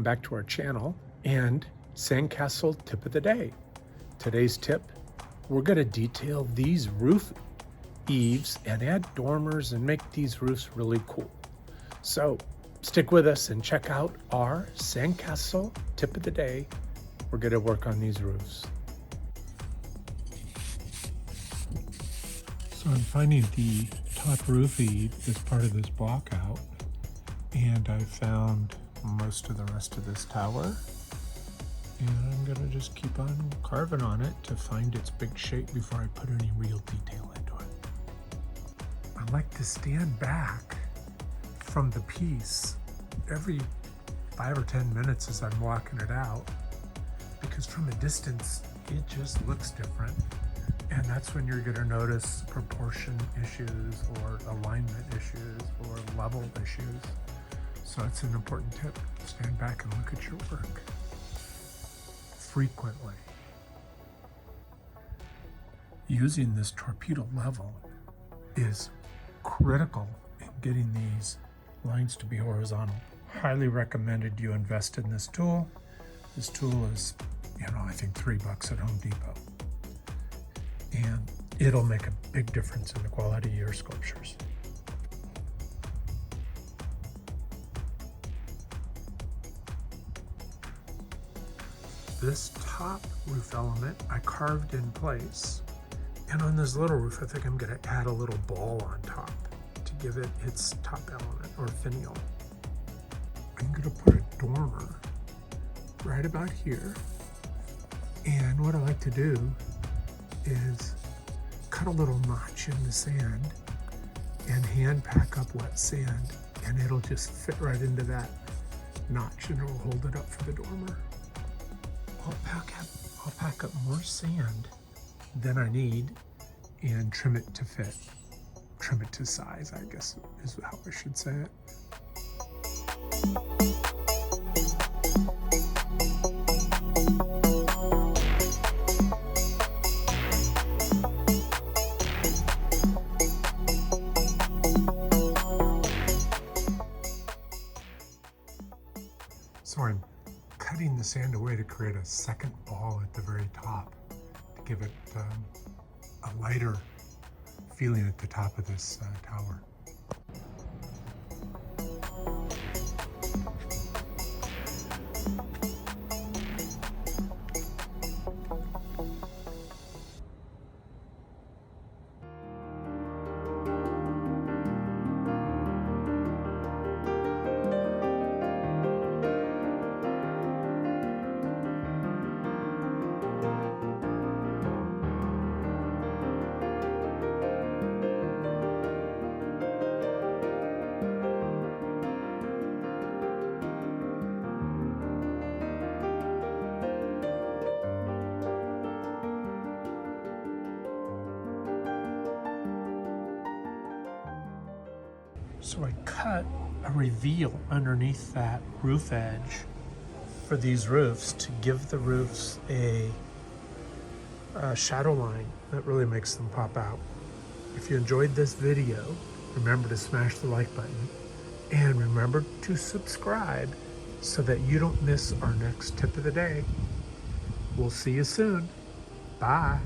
back to our channel and Sandcastle tip of the day. Today's tip, we're going to detail these roof eaves and add dormers and make these roofs really cool. So stick with us and check out our Sandcastle tip of the day. We're going to work on these roofs. So I'm finding the top roof eave as part of this block out, and I found most of the rest of this tower, and I'm gonna just keep on carving on it to find its big shape before I put any real detail into it. I like to stand back from the piece every 5 or 10 minutes as I'm walking it out, because from a distance it just looks different. And that's when you're going to notice proportion issues or alignment issues or level issues. So it's an important tip. Stand back and look at your work frequently. Using this torpedo level is critical in getting these lines to be horizontal. Highly recommended you invest in this tool. This tool is, I think $3 at Home Depot. And it'll make a big difference in the quality of your sculptures. This top roof element I carved in place, and on this little roof I think I'm going to add a little ball on top to give it its top element or finial. I'm going to put a dormer right about here, and what I like to do is cut a little notch in the sand and hand pack up wet sand, and it'll just fit right into that notch and it'll hold it up for the dormer. I'll pack up more sand than I need and trim it to fit. Trim it to size, I guess is how I should say it. So I'm cutting the sand away to create a second ball at the very top to give it a lighter feeling at the top of this tower. So I cut a reveal underneath that roof edge for these roofs to give the roofs a shadow line that really makes them pop out. If you enjoyed this video, remember to smash the like button and remember to subscribe so that you don't miss our next tip of the day. We'll see you soon. Bye.